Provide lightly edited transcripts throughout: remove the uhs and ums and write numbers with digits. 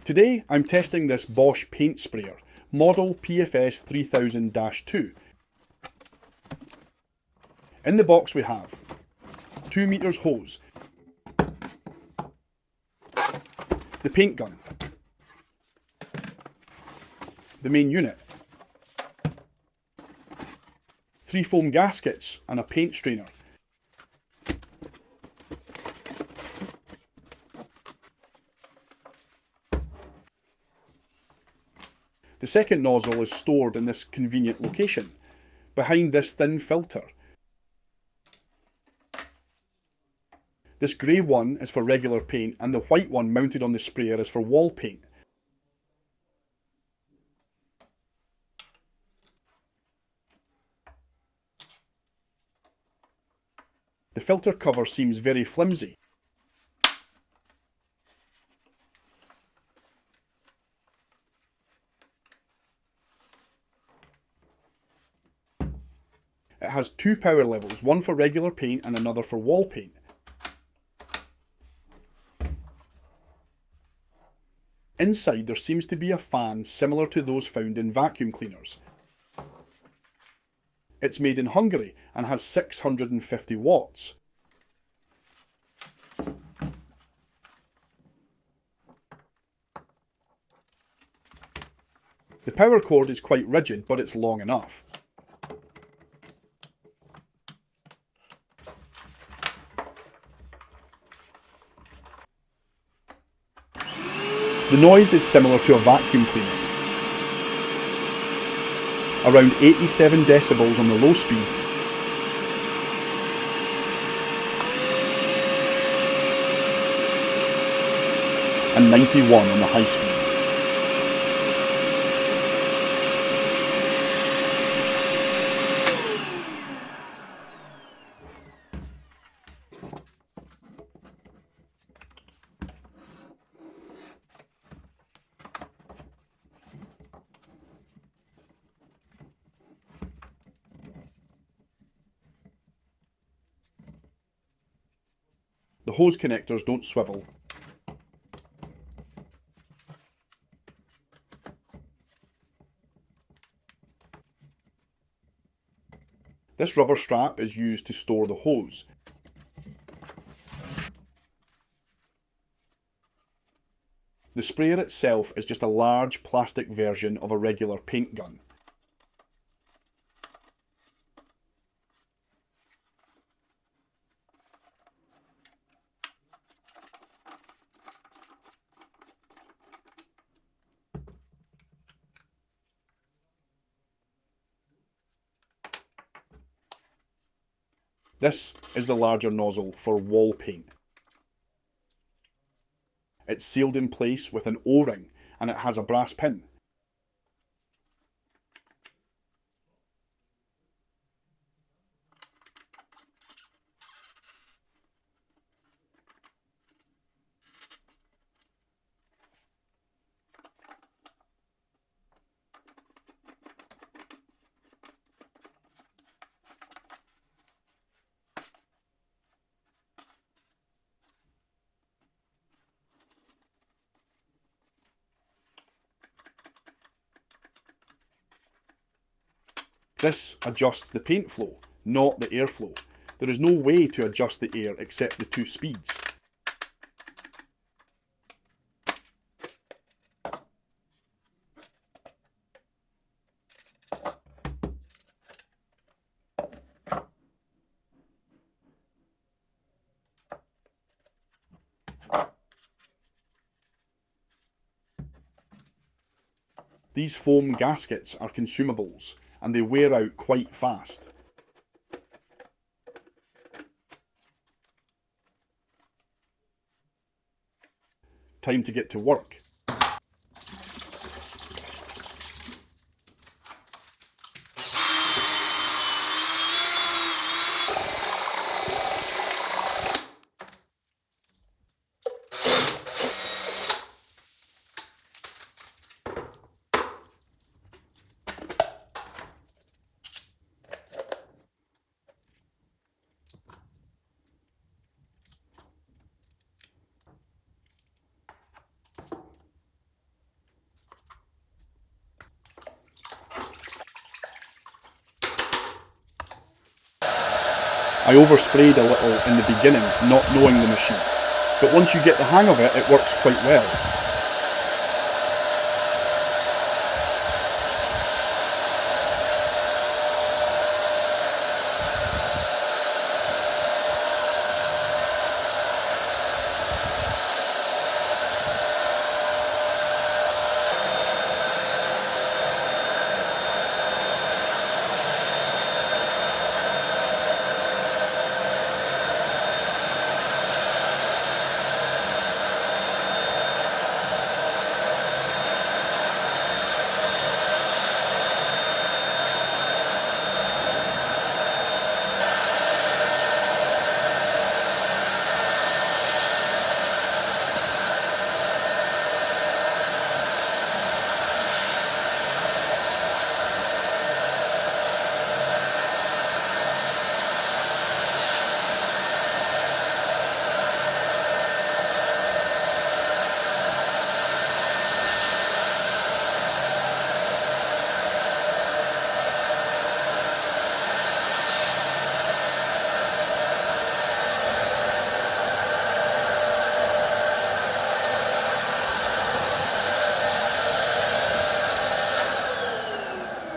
Today I'm testing this Bosch paint sprayer, model PFS 3000-2. In the box we have 2 meters hose, the paint gun, the main unit, 3 foam gaskets and a paint strainer. The second nozzle is stored in this convenient location, behind this thin filter. This grey one is for regular paint and the white one mounted on the sprayer is for wall paint. The filter cover seems very flimsy. It has 2 power levels, one for regular paint and another for wall paint. Inside there seems to be a fan similar to those found in vacuum cleaners. It's made in Hungary and has 650 watts. The power cord is quite rigid, but it's long enough. The noise is similar to a vacuum cleaner. Around 87 decibels on the low speed and 91 on the high speed. The hose connectors don't swivel. This rubber strap is used to store the hose. The sprayer itself is just a large plastic version of a regular paint gun. This is the larger nozzle for wall paint. It's sealed in place with an O-ring and it has a brass pin. This adjusts the paint flow, not the airflow. There is no way to adjust the air except the 2 speeds. These foam gaskets are consumables, and they wear out quite fast. Time to get to work. I oversprayed a little in the beginning, not knowing the machine, but once you get the hang of it, it works quite well.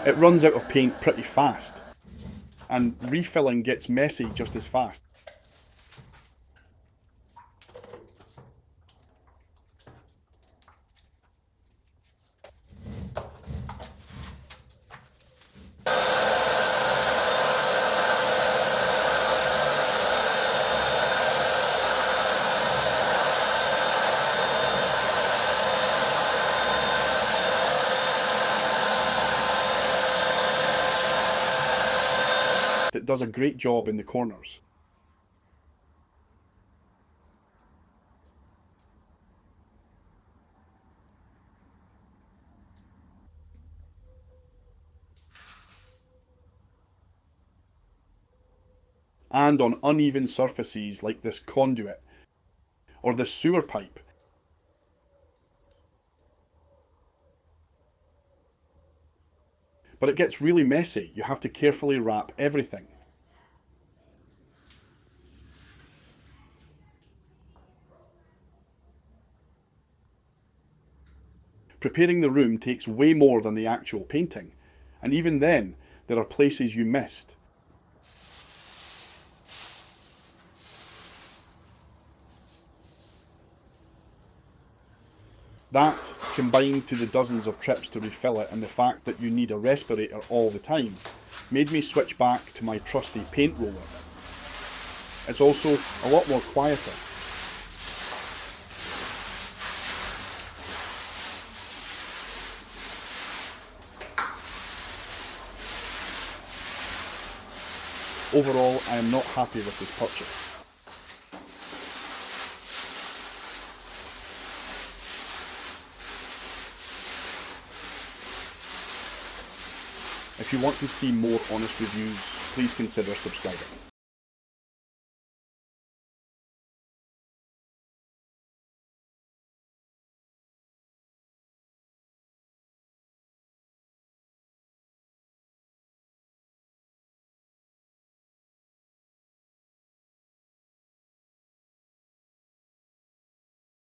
It runs out of paint pretty fast, and refilling gets messy just as fast. It does a great job in the corners. And on uneven surfaces like this conduit or this sewer pipe. But it gets really messy. You have to carefully wrap everything. Preparing the room takes way more than the actual painting, and even then, there are places you missed. That, combined to the dozens of trips to refill it and the fact that you need a respirator all the time, made me switch back to my trusty paint roller. It's also a lot more quieter. Overall, I am not happy with this purchase. If you want to see more honest reviews, please consider subscribing.